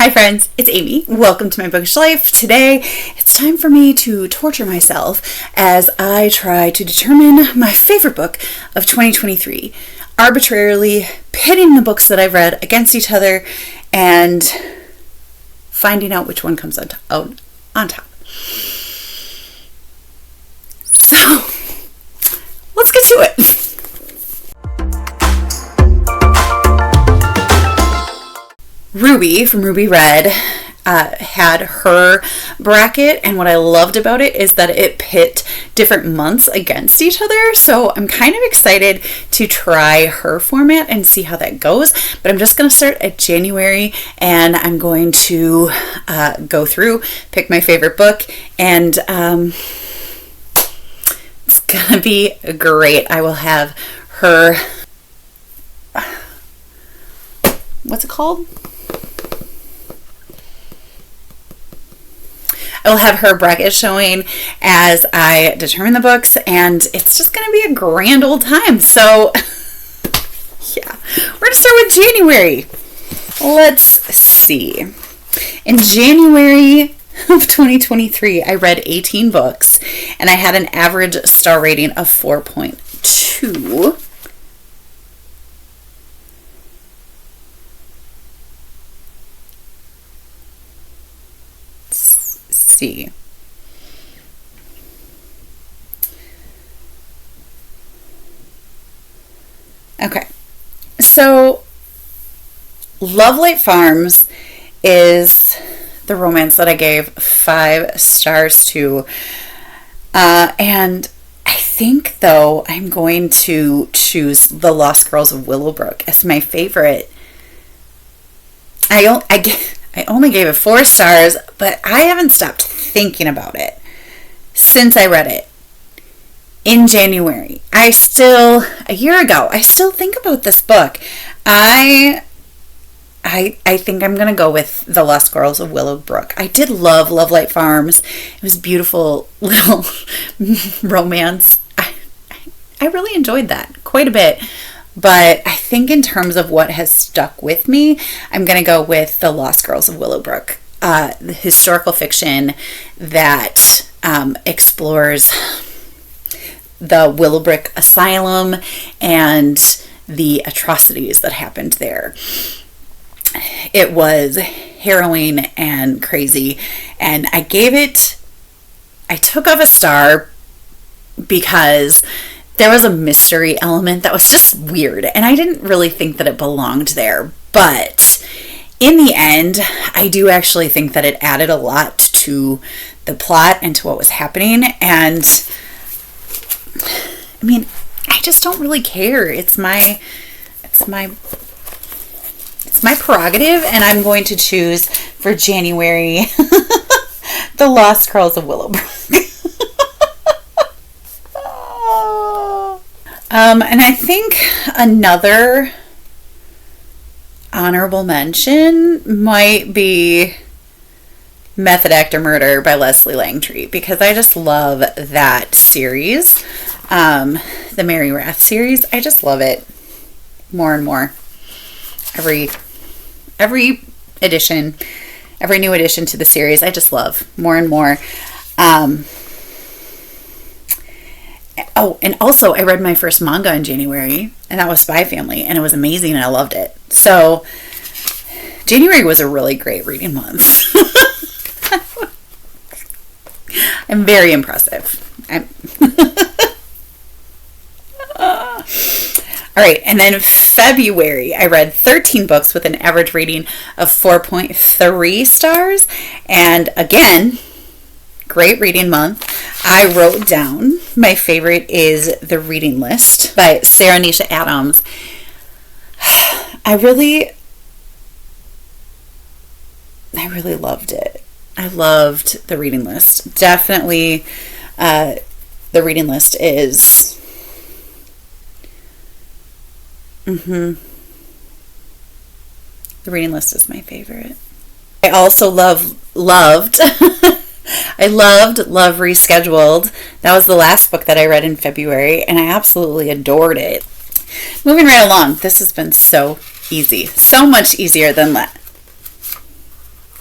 Hi friends, it's Amy. Welcome to my bookish life. Today, it's time for me to torture myself as I try to determine my favorite book of 2023, arbitrarily pitting the books that I've read against each other and finding out which one comes on top. So, let's get to it. Ruby from Ruby Red had her bracket, and what I loved about it is that it pit different months against each other, so I'm kind of excited to try her format and see how that goes. But I'm just going to start at January, and I'm going to go through, pick my favorite book, and it's going to be great. I will have her, what's it called? I will have her bracket showing as I determine the books, and it's just going to be a grand old time. So, yeah, we're going to start with January. Let's see. In January of 2023, I read 18 books, and I had an average star rating of 4.2. See. Okay, so Love Light Farms is the romance that I gave 5 stars to, and I think though I'm going to choose The Lost Girls of Willowbrook as my favorite. I only gave it 4 stars, but I haven't stopped thinking about it since I read it in January. A year ago, I still think about this book. I think I'm going to go with The Lost Girls of Willowbrook. I did love Love Light Farms. It was a beautiful little romance. I really enjoyed that quite a bit. But I think in terms of what has stuck with me, I'm going to go with The Lost Girls of Willowbrook, the historical fiction that explores the Willowbrook Asylum and the atrocities that happened there. It was harrowing and crazy, and I took off a star because there was a mystery element that was just weird, and I didn't really think that it belonged there. But in the end, I do actually think that it added a lot to the plot and to what was happening. And I mean, I just don't really care. It's my prerogative, and I'm going to choose for January The Lost Girls of Willowbrook. And I think another honorable mention might be Method Actor Murder by Leslie Langtree, because I just love that series. The Mary Wrath series. I just love it more and more. Every edition, every new addition to the series, I just love more and more. Oh, and also I read my first manga in January, and that was Spy Family, and it was amazing, and I loved it. So January was a really great reading month. I'm very impressive. All right, and then February, I read 13 books with an average rating of 4.3 stars, and again, great reading month. I wrote down my favorite is The Reading List by Sarah Nisha Adams. I really loved it. I loved The Reading List. Definitely, The Reading List is The Reading List is my favorite. I also loved I loved Love Rescheduled. That was the last book that I read in February, and I absolutely adored it. Moving right along, this has been so easy. So much easier than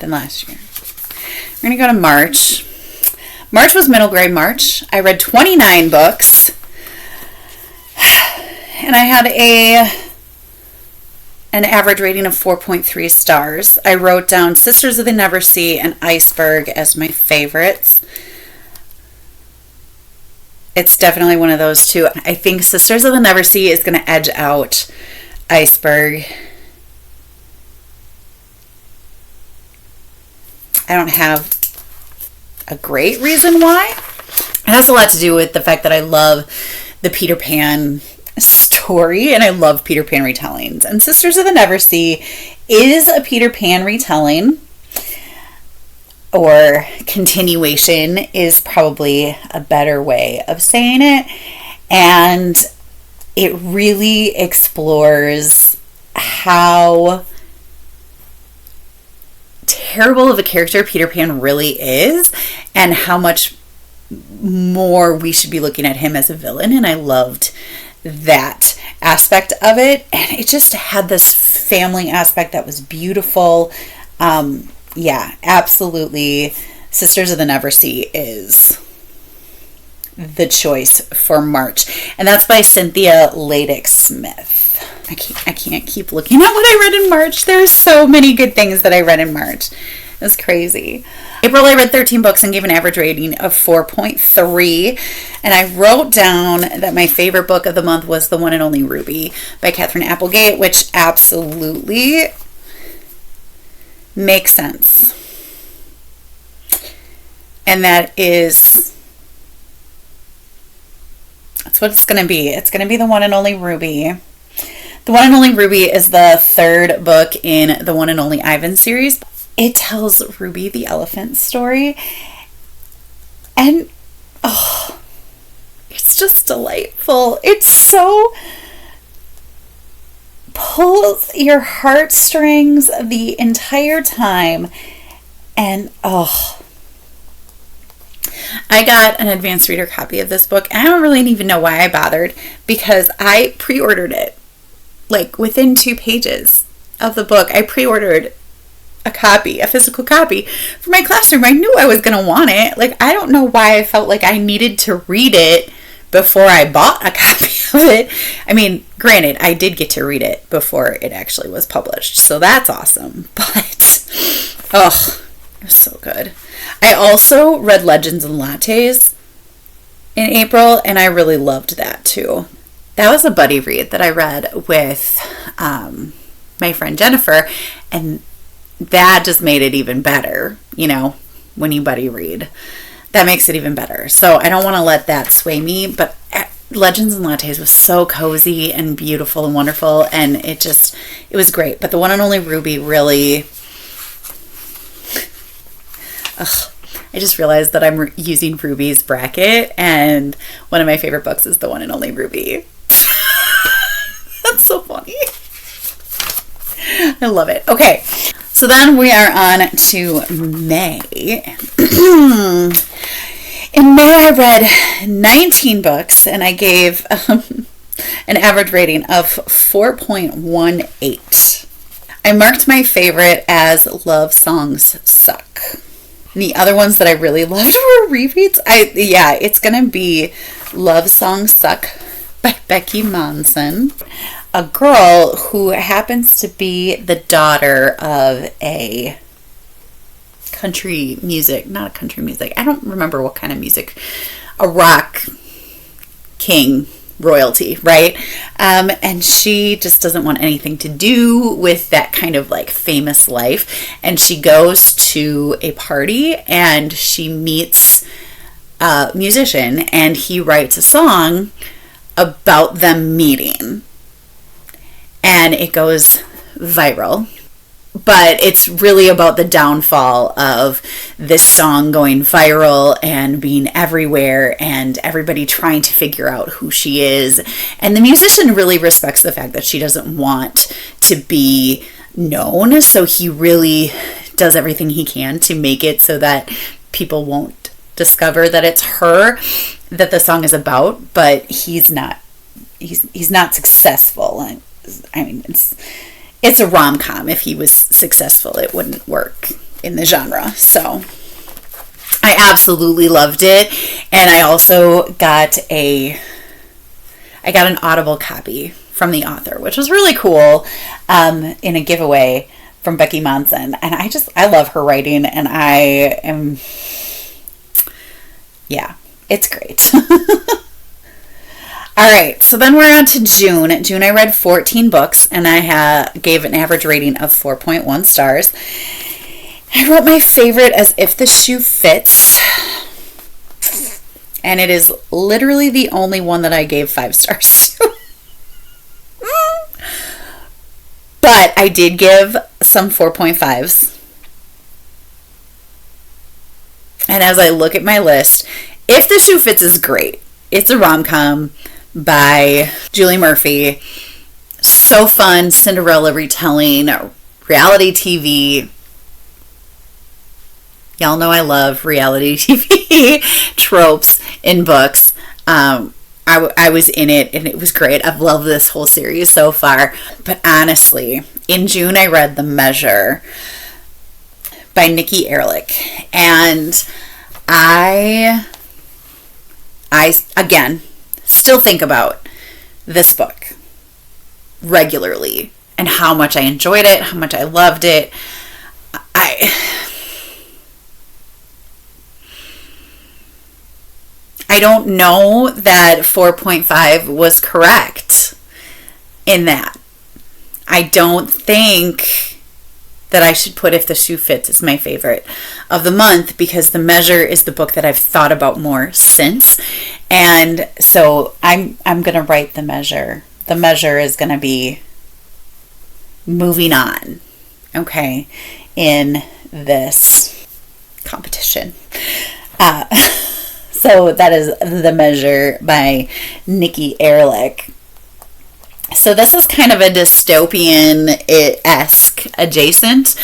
than last year. We're going to go to March. March was middle grade March. I read 29 books. And I had an average rating of 4.3 stars. I wrote down Sisters of the Neversea and Iceberg as my favorites. It's definitely one of those two. I think Sisters of the Neversea is going to edge out Iceberg. I don't have a great reason why. It has a lot to do with the fact that I love the Peter Pan story and I love Peter Pan retellings. And Sisters of the Neversea is a Peter Pan retelling, or continuation is probably a better way of saying it. And it really explores how terrible of a character Peter Pan really is and how much more we should be looking at him as a villain. And I loved that aspect of it. And it just had this family aspect that was beautiful. Yeah, absolutely. Sisters of the Neversea is the choice for March. And that's by Cynthia Leidick Smith. I can't keep looking at what I read in March. There's so many good things that I read in March. It's crazy. April, I read 13 books and gave an average rating of 4.3. And I wrote down that my favorite book of the month was The One and Only Ruby by Katherine Applegate, which absolutely makes sense. And that's what it's going to be. It's going to be The One and Only Ruby. The One and Only Ruby is the third book in the One and Only Ivan series. It tells Ruby the elephant story. And, it's just delightful. It's so pulls your heartstrings the entire time. And, I got an advanced reader copy of this book. And I don't really even know why I bothered, because I pre-ordered it. Like within 2 pages of the book, I pre-ordered a physical copy for my classroom. I knew I was going to want it. Like, I don't know why I felt like I needed to read it before I bought a copy of it. I mean, granted, I did get to read it before it actually was published, so that's awesome. But, it was so good. I also read Legends and Lattes in April, and I really loved that too. That was a buddy read that I read with my friend Jennifer, and that just made it even better. You know, when you buddy read, that makes it even better. So I don't want to let that sway me, but Legends and Lattes was so cozy and beautiful and wonderful, and it was great. But The One and Only Ruby really... I just realized that I'm using Ruby's bracket, and one of my favorite books is The One and Only Ruby. That's so funny. I love it. Okay, so then we are on to May. In May, I read 19 books, and I gave an average rating of 4.18. I marked my favorite as Love Songs Suck. And the other ones that I really loved were rereads. It's going to be Love Songs Suck by Becky Monson, a girl who happens to be the daughter of a I don't remember what kind of music, a rock king royalty, right? And she just doesn't want anything to do with that kind of like famous life. And she goes to a party and she meets a musician, and he writes a song about them meeting. And it goes viral. But it's really about the downfall of this song going viral and being everywhere and everybody trying to figure out who she is. And the musician really respects the fact that she doesn't want to be known. So he really does everything he can to make it so that people won't discover that it's her that the song is about. But he's not successful. I mean, it's a rom-com. If he was successful, it wouldn't work in the genre. So I absolutely loved it. And I also got an Audible copy from the author, which was really cool, in a giveaway from Becky Monson. And I love her writing, and it's great. All right, so then we're on to June. June, I read 14 books, and I gave an average rating of 4.1 stars. I wrote my favorite as If the Shoe Fits, and it is literally the only one that I gave 5 stars to. But I did give some 4.5s. And as I look at my list, If the Shoe Fits is great. It's a rom-com by Julie Murphy. So fun, Cinderella retelling, reality TV. Y'all know I love reality TV tropes in books. I was in it, and it was great. I've loved this whole series so far. But honestly, in June I read The Measure by Nikki Erlich. And I again, still think about this book regularly and how much I enjoyed it, how much I loved it. I don't know that 4.5 was correct in that. I don't think that I should put If the Shoe Fits as my favorite of the month, because The Measure is the book that I've thought about more since. And so I'm going to write The Measure. The Measure is going to be moving on, okay, in this competition. So that is The Measure by Nikki Erlich. So this is kind of a dystopian-esque adjacent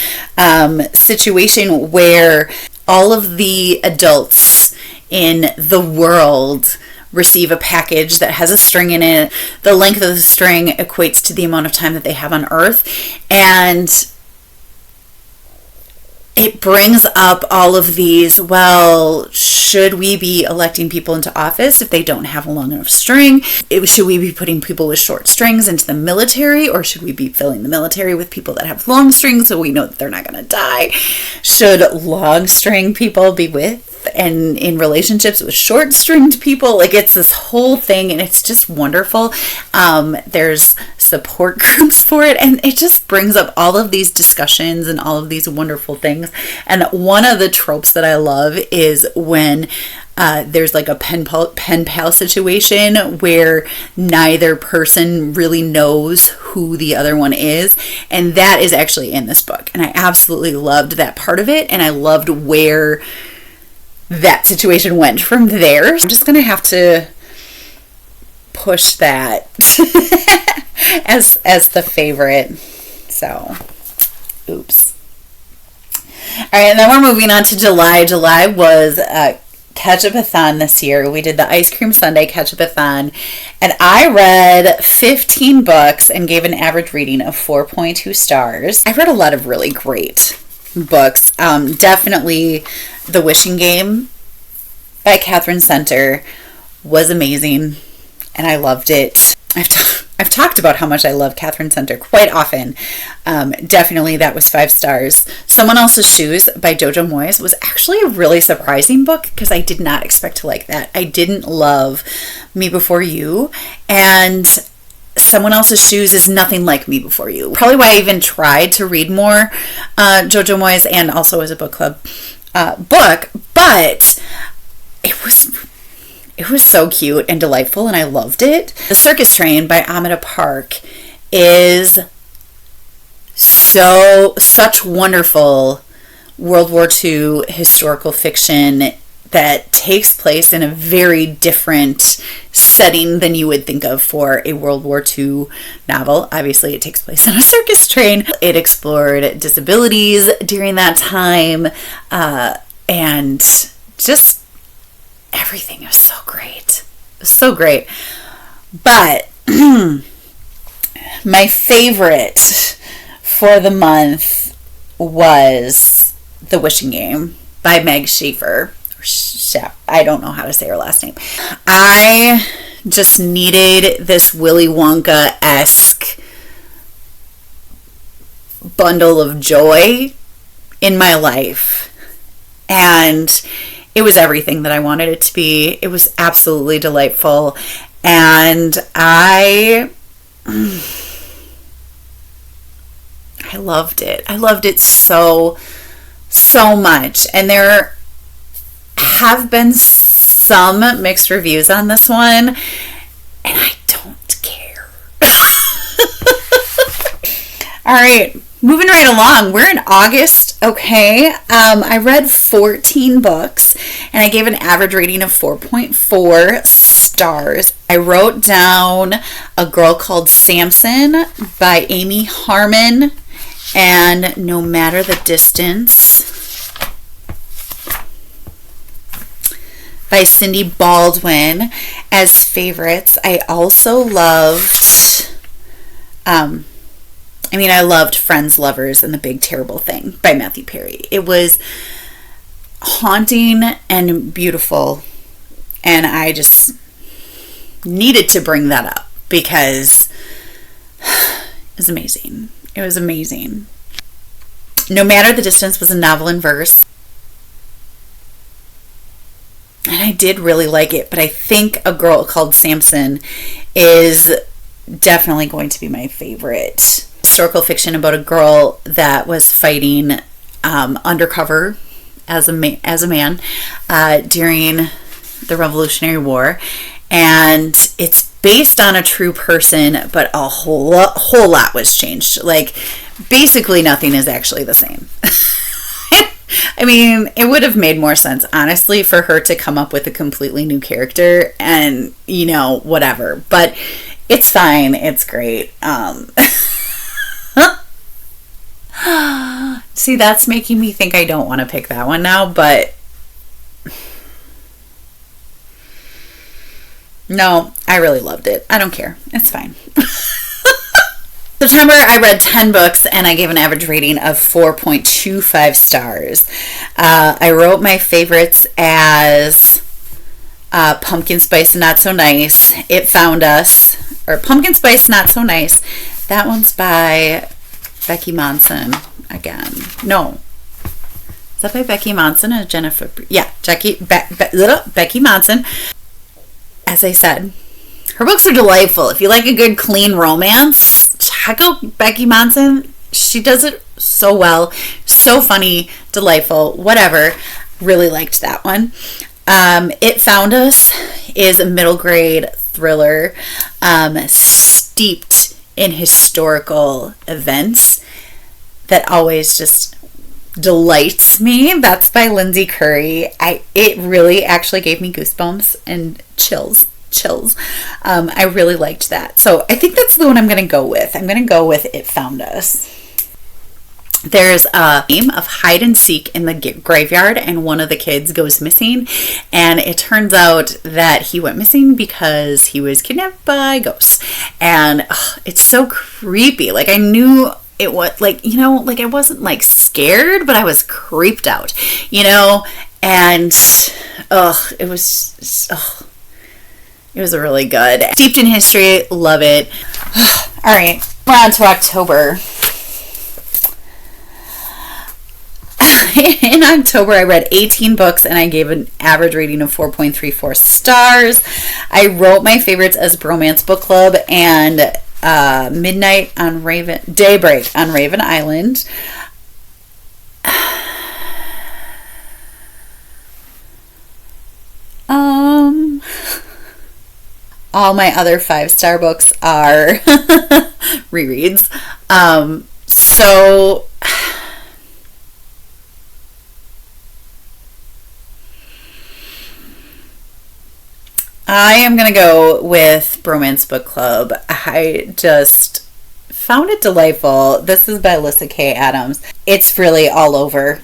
situation where all of the adults in the world receive a package that has a string in it. The length of the string equates to the amount of time that they have on Earth. And it brings up all of these, well, should we be electing people into office if they don't have a long enough string? Should we be putting people with short strings into the military, or should we be filling the military with people that have long strings so we know that they're not going to die? Should long string people be with and in relationships with short stringed people? Like, it's this whole thing, and it's just wonderful. There's support groups for it, and it just brings up all of these discussions and all of these wonderful things. And one of the tropes that I love is when there's like a pen pal situation where neither person really knows who the other one is, and that is actually in this book, and I absolutely loved that part of it, and I loved where that situation went from there. I'm just gonna have to push that as the favorite. So, oops. All right, and then we're moving on to July. July was Ketchup-a-thon this year. We did the Ice Cream Sunday Ketchup-a-thon, and I read 15 books and gave an average rating of 4.2 stars. I read a lot of really great books. Definitely The Wishing Game by Catherine Center was amazing, and I loved it. I've talked about how much I love Catherine Center quite often. Definitely that was 5 stars. Someone Else's Shoes by Jojo Moyes was actually a really surprising book because I did not expect to like that. I didn't love Me Before You, and Someone Else's Shoes is nothing like Me Before You. Probably why I even tried to read more Jojo Moyes, and also as a book club book, but it was so cute and delightful, and I loved it. The Circus Train by Amida Park is such wonderful World War II historical fiction that takes place in a very different setting than you would think of for a World War II novel. Obviously, it takes place on a circus train. It explored disabilities during that time, and just everything. It was so great. It was so great. But my favorite for the month was The Wishing Game by Meg Schaefer. I don't know how to say her last name. I just needed this Willy Wonka-esque bundle of joy in my life. And it was everything that I wanted it to be. It was absolutely delightful. And I loved it. I loved it so much. And there have been some mixed reviews on this one, and I don't care. All right, moving right along. We're in August, okay? I read 14 books, and I gave an average rating of 4.4 stars. I wrote down A Girl Called Samson by Amy Harmon, and No Matter the Distance by Cindy Baldwin as favorites. I also loved, I loved Friends, Lovers, and the Big Terrible Thing by Matthew Perry. It was haunting and beautiful, and I just needed to bring that up because it was amazing. It was amazing. No Matter the Distance was a novel in verse. And I did really like it, but I think A Girl Called Samson is definitely going to be my favorite. Historical fiction about a girl that was fighting undercover as a man during the Revolutionary War. And it's based on a true person, but a whole lot was changed. Like, basically nothing is actually the same. It would have made more sense, honestly, for her to come up with a completely new character and, whatever. But it's fine. It's great. See, that's making me think I don't want to pick that one now, but no, I really loved it. I don't care. It's fine. September, I read 10 books and I gave an average rating of 4.25 stars. I wrote my favorites as Pumpkin Spice Not So Nice, It Found Us, or Pumpkin Spice Not So Nice. That one's by Becky Monson again. No. Is that by Becky Monson or Jennifer? Yeah, Becky Monson. As I said, her books are delightful. If you like a good, clean romance, check out Becky Monson. She does it so well. So funny, delightful, whatever. Really liked that one. It Found Us is a middle grade thriller steeped in historical events that always just delights me. That's by Lindsay Curry. It really actually gave me goosebumps and chills. I really liked that. So I think that's the one I'm going to go with. I'm going to go with It Found Us. There's a game of hide and seek in the graveyard, and one of the kids goes missing, and it turns out that he went missing because he was kidnapped by ghosts. And it's so creepy. Like, I knew it was I wasn't scared, but I was creeped out, and it was really good. Steeped in history, love it. All right, we're on to October. In October, I read 18 books and I gave an average rating of 4.34 stars. I wrote my favorites as Bromance Book Club and Daybreak on Raven Island. All my other 5-star books are rereads. So I am going to go with Bromance Book Club. I just found it delightful. This is by Alyssa K. Adams. It's really all over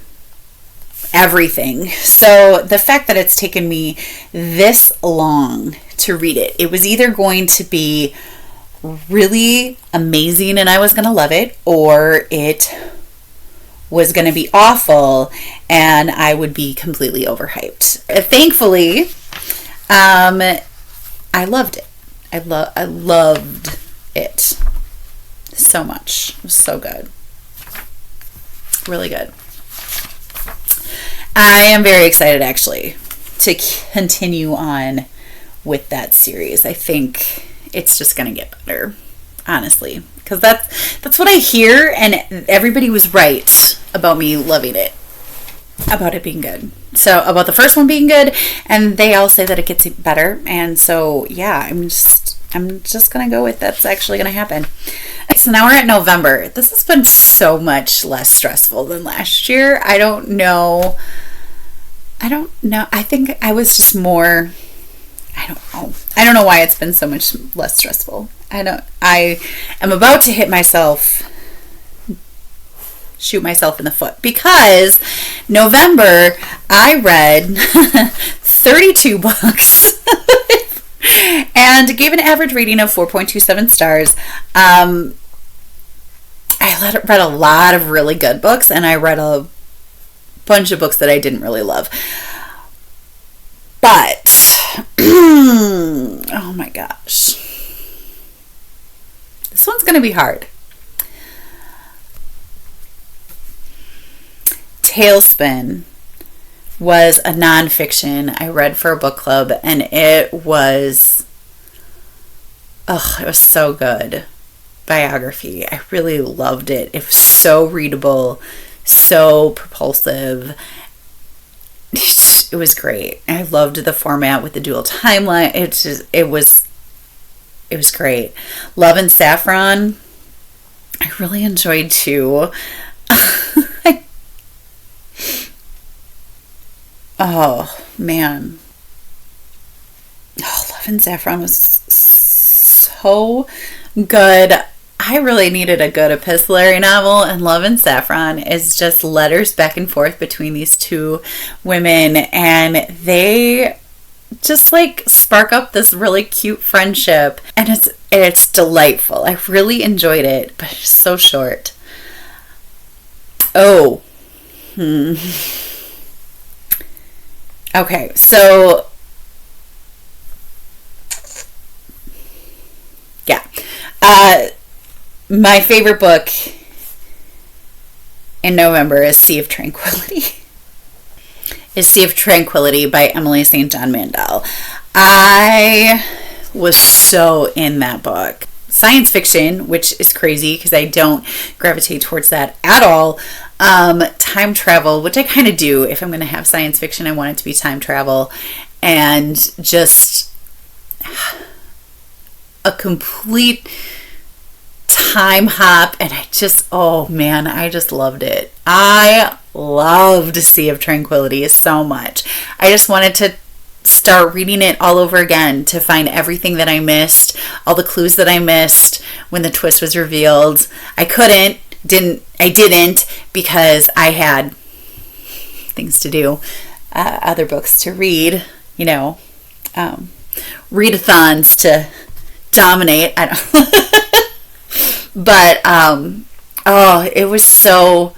everything. So the fact that it's taken me this long to read it, it was either going to be really amazing and I was going to love it, or it was going to be awful and I would be completely overhyped. Thankfully, I loved it. I loved it so much. It was so good. Really good. I am very excited, actually, to continue on with that series. I think it's just going to get better, honestly, because that's what I hear, and everybody was right about me loving it, about it being good. So about the first one being good, and they all say that it gets better, and so yeah, I'm just gonna go with that's actually gonna happen. So now we're at November. This has been so much less stressful than last year. I don't know. I think I was just more, I don't know why it's been so much less stressful. I am about to shoot myself in the foot, because November I read 32 books and gave an average rating of 4.27 stars. I read a lot of really good books, and I read a bunch of books that I didn't really love. But oh my gosh, this one's going to be hard. Tailspin was a nonfiction I read for a book club, and it was so good. Biography. I really loved it. It was so readable, so propulsive. It was great. I loved the format with the dual timeline. It was great. Love and Saffron, I really enjoyed too. Oh man. Oh, Love and Saffron was so good. I really needed a good epistolary novel, and Love and Saffron is just letters back and forth between these two women, and they just like spark up this really cute friendship, and it's delightful. I really enjoyed it, but it's so short. Okay, so yeah. My favorite book in November is Sea of Tranquility. By Emily St. John Mandel. I was so in that book. Science fiction, which is crazy because I don't gravitate towards that at all. Time travel, which I kind of do. If I'm going to have science fiction, I want it to be time travel. And just a complete time hop, and I just loved it. I loved Sea of Tranquility so much. I just wanted to start reading it all over again to find everything that I missed, all the clues that I missed when the twist was revealed. I didn't because I had things to do, other books to read, readathons to dominate. I don't but it was so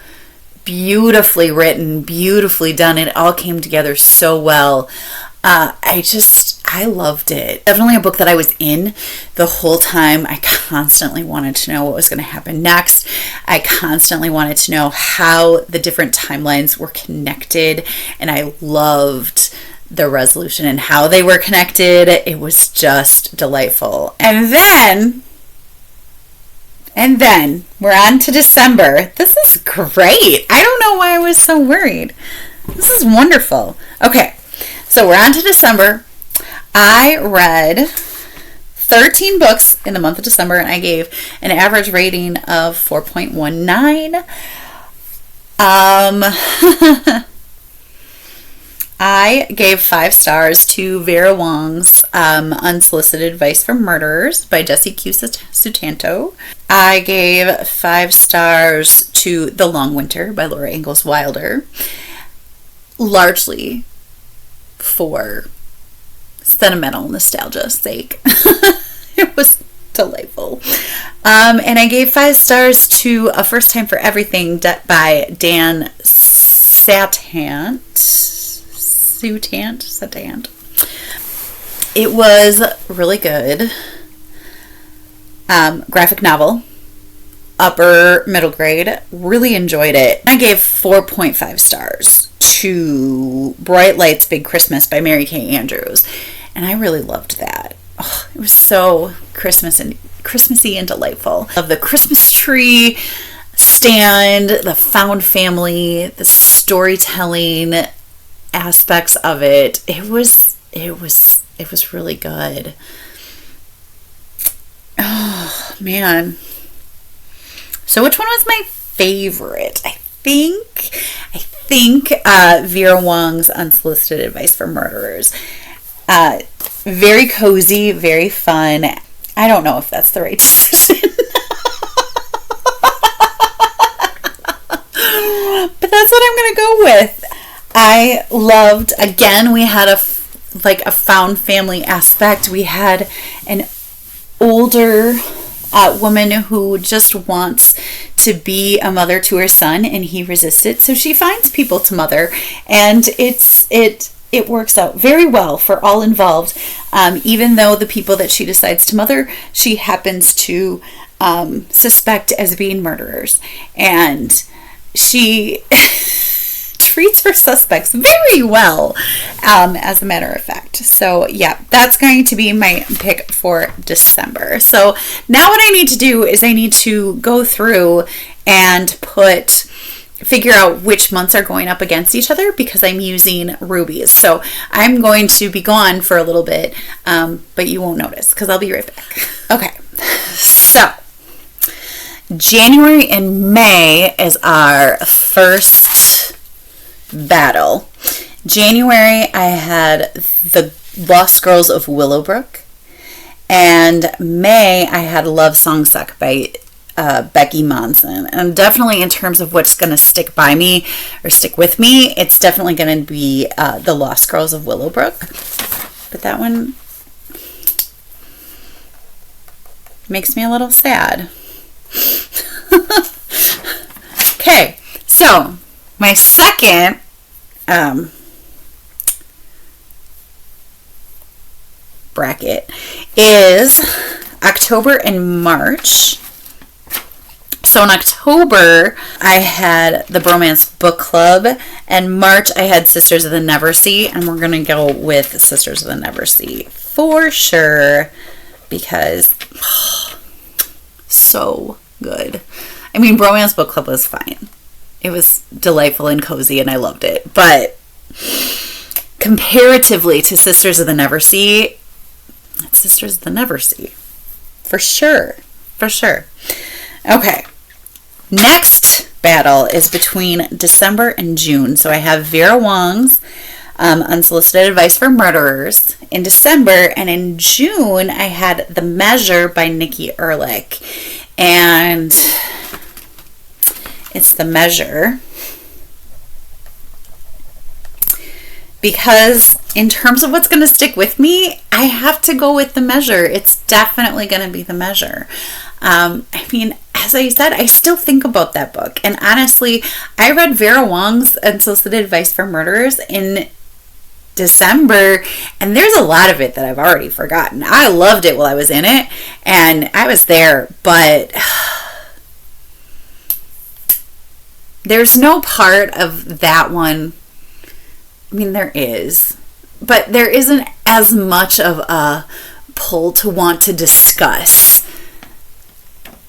beautifully written, beautifully done. It all came together so well. I loved it. Definitely a book that I was in the whole time. I constantly wanted to know what was going to happen next. I constantly wanted to know how the different timelines were connected, and I loved the resolution and how they were connected. It was just delightful. And then we're on to December. This is great. I don't know why I was so worried. This is wonderful. Okay, so we're on to December. I read 13 books in the month of December, and I gave an average rating of 4.19. I gave 5 stars to Vera Wong's Unsolicited Advice from Murderers by Jesse Q. Sutanto. I gave 5 stars to The Long Winter by Laura Ingalls Wilder, largely for sentimental nostalgia's sake. It was Delightful. And I gave 5 stars to A First Time for Everything by Dan Satant. It was really good. Graphic novel. Upper middle grade. Really enjoyed it. I gave 4.5 stars to Bright Lights Big Christmas by Mary Kay Andrews. And I really loved that. Oh, it was so Christmassy and delightful. Of the Christmas tree stand, the found family, the storytelling aspects of it. It was really good. Oh man. So which one was my favorite? I think Vera Wong's Unsolicited Advice for Murderers. Very cozy, very fun. I don't know if that's the right decision. But that's what I'm going to go with. I loved, again, we had a found family aspect. We had an older woman who just wants to be a mother to her son, and he resists it. So she finds people to mother, and it works out very well for all involved. Even though the people that she decides to mother, she happens to suspect as being murderers. And she treats her suspects very well, as a matter of fact. So yeah, that's going to be my pick for December. So now what I need to do is I need to go through and figure out which months are going up against each other, because I'm using rubies. So I'm going to be gone for a little bit, but you won't notice because I'll be right back. Okay, so January and May is our first battle. January, I had The Lost Girls of Willowbrook, and May, I had Love Song Suck by Becky Monson. And definitely in terms of what's going to stick by me or stick with me, it's definitely going to be The Lost Girls of Willowbrook. But that one makes me a little sad. Okay, so my second bracket is October and March. So in October, I had the Bromance Book Club, and March I had Sisters of the Neversea, and we're going to go with Sisters of the Neversea for sure, because so good. I mean, Bromance Book Club was fine. It was delightful and cozy, and I loved it. But comparatively to Sisters of the Neversea, it's Sisters of the Neversea. For sure. For sure. Okay. Next battle is between December and June. So I have Vera Wong's Unsolicited Advice for Murderers in December, and in June I had The Measure by Nikki Erlich. And it's The Measure because in terms of what's going to stick with me, I have to go with The Measure. It's definitely going to be The Measure. I mean, as I said, I still think about that book. And honestly, I read Vera Wong's Unsolicited Advice for Murderers in December, and there's a lot of it that I've already forgotten. I loved it while I was in it, and I was there, but there's no part of that one. I mean, there is, but there isn't as much of a pull to want to discuss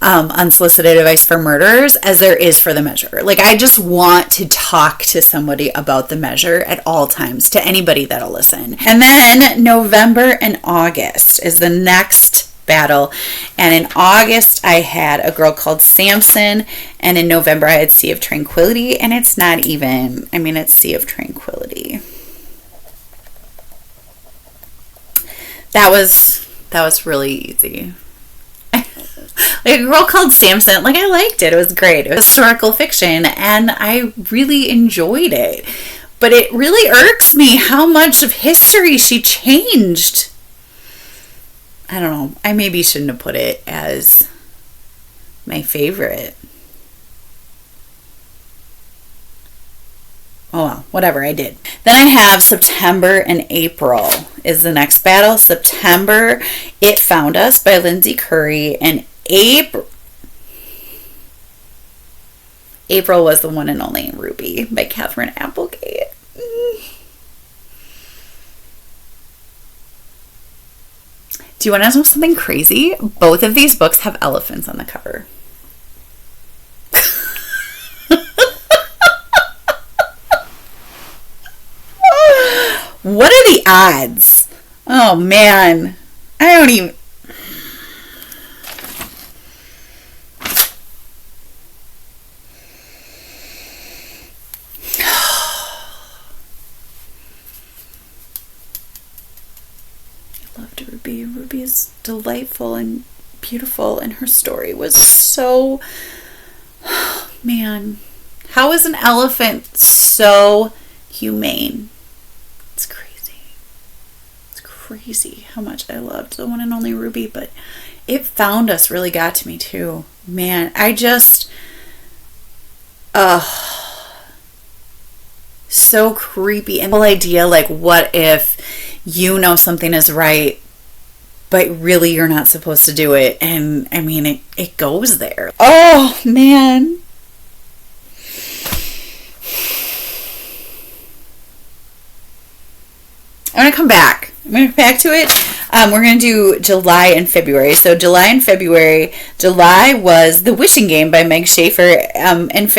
Unsolicited Advice for Murderers as there is for The Measure. Like, I just want to talk to somebody about The Measure at all times, to anybody that'll listen. And then November and August is the next battle. And in August, I had A Girl Called Samson. And in November, I had Sea of Tranquility. And it's not even, I mean, it's Sea of Tranquility. That was really easy. Like, A Girl Called Samson, like, I liked it. It was great. It was historical fiction, and I really enjoyed it. But it really irks me how much of history she changed. I don't know. I maybe shouldn't have put it as my favorite. Oh well, whatever, I did. Then I have September and April is the next battle. September, It Found Us by Lindsay Curry, and April was the one and only Ruby by Catherine Applegate. Do you want to know something crazy? Both of these books have elephants on the cover. What are the odds? Oh man, I don't even. I loved Ruby. Ruby is delightful and beautiful, and her story was so. Man, how is an elephant so humane? It's crazy. It's crazy how much I loved the one and only Ruby, but It Found Us really got to me too. Man, I just so creepy. And the whole idea, like, what if you know something is right, but really you're not supposed to do it? And I mean, it goes there. Oh man. I'm going to come back. I'm going to come back to it. We're going to do July and February. So July and February. July was The Wishing Game by Meg Schaefer. And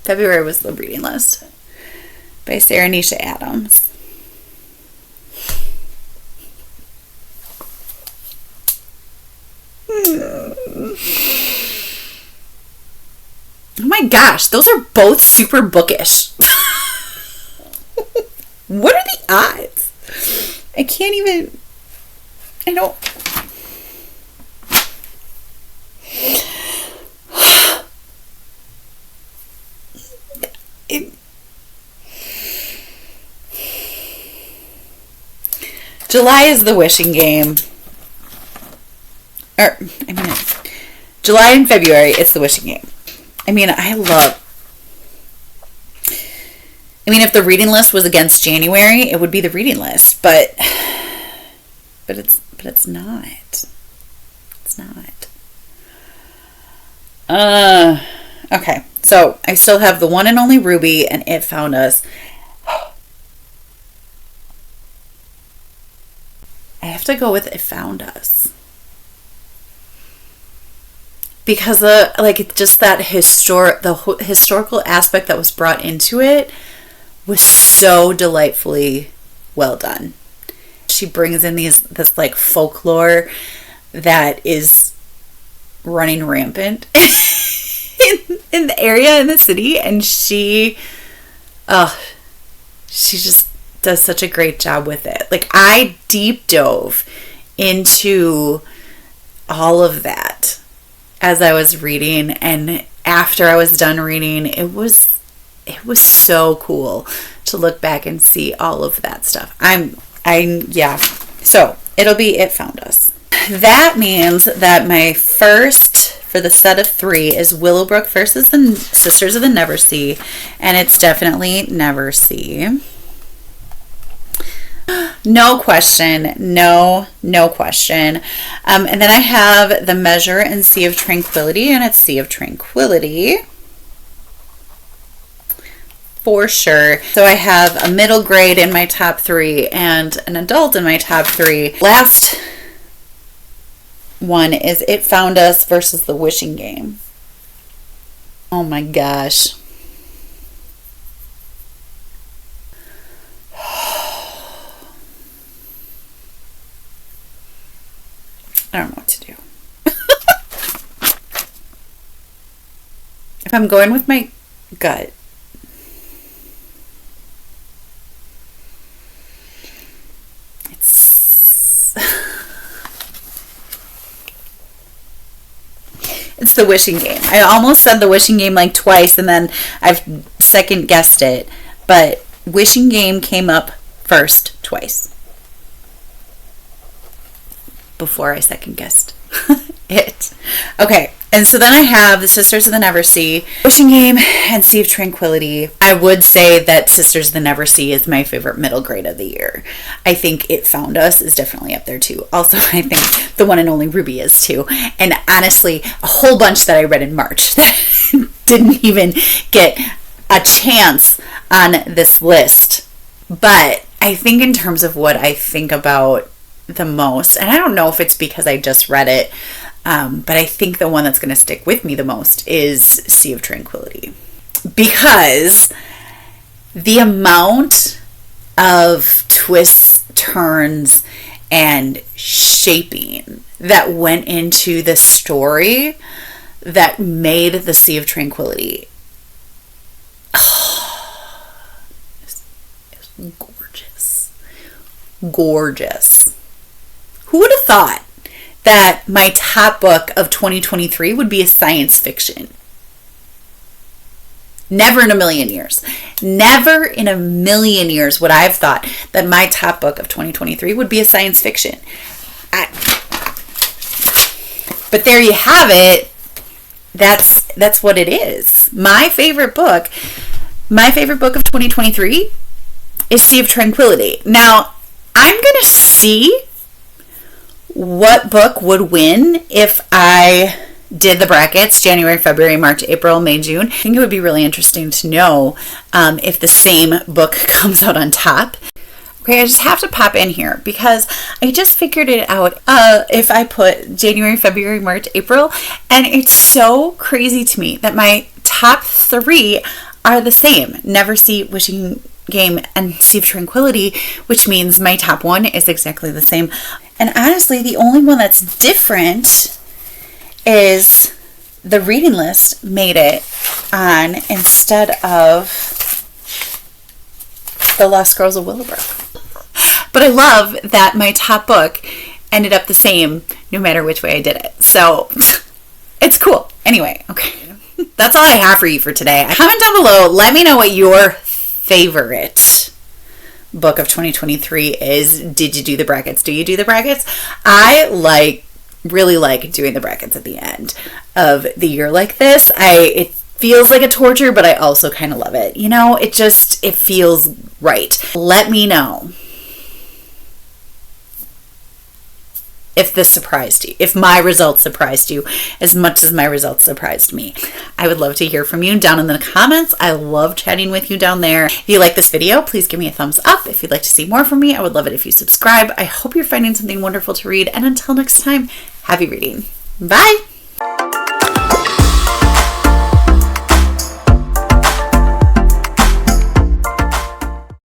February was The Reading List by Sarah Nisha Adams. Oh my gosh, those are both super bookish. What are the odds? I can't even. I don't. July is The Wishing Game. July and February, it's The Wishing Game. I mean, if the reading list was against January, it would be the reading list, but it's not. It's not. Okay. So I still have The One and Only Ruby and It Found Us. I have to go with It Found Us. Because just that historical aspect that was brought into it was so delightfully well done. She brings in this like folklore that is running rampant in the area, in the city, and she just does such a great job with it. Like, I deep dove into all of that as I was reading, and after I was done reading, it was so cool to look back and see all of that stuff. So it'll be It Found Us. That means that my first for the set of 3 is Willowbrook versus the Sisters of the Neversea, and it's definitely Neversea. No question. No question. And then I have The Measure and Sea of Tranquility, and it's Sea of Tranquility. For sure. So I have a middle grade in my top 3 and an adult in my top 3. Last one is It Found Us versus The Wishing Game. Oh my gosh. I don't know what to do. If I'm going with my gut, it's The Wishing Game. I almost said The Wishing Game like twice, and then I've second guessed it. But Wishing Game came up first twice. before I second guessed it. Okay, and so then I have The Sisters of the Neversea, Wishing Game, and Sea of Tranquility. I would say that Sisters of the Neversea is my favorite middle grade of the year. I think It Found Us is definitely up there too. Also, I think The One and Only Ruby is too. And honestly, a whole bunch that I read in March that didn't even get a chance on this list. But I think in terms of what I think about the most, and I don't know if it's because I just read it, but I think the one that's going to stick with me the most is Sea of Tranquility, because the amount of twists, turns, and shaping that went into the story that made the Sea of Tranquility, it was gorgeous. Who would have thought that my top book of 2023 would be a science fiction? Never in a million years. Never in a million years would I have thought that my top book of 2023 would be a science fiction. But there you have it. That's what it is. My favorite book of 2023 is Sea of Tranquility. Now, I'm going to see what book would win if I did the brackets January, February, March, April, May, June. I think it would be really interesting to know if the same book comes out on top. Okay, I just have to pop in here because I just figured it out if I put January, February, March, April, and it's so crazy to me that my top 3 are the same. Neversea, Wishing Game, and Sea of Tranquility, which means my top 1 is exactly the same. And honestly, the only one that's different is the reading list made it on instead of The Lost Girls of Willowbrook. But I love that my top book ended up the same no matter which way I did it. So it's cool. Anyway, okay. That's all I have for you for today. Comment down below. Let me know what your favorite book of 2023 is. Did you do the brackets? Do you do the brackets? I really like doing the brackets at the end of the year like this. It feels like a torture, but I also kind of love it. You know, it feels right. Let me know if this surprised you, if my results surprised you as much as my results surprised me. I would love to hear from you down in the comments. I love chatting with you down there. If you like this video, please give me a thumbs up. If you'd like to see more from me, I would love it if you subscribe. I hope you're finding something wonderful to read. And until next time, happy reading. Bye.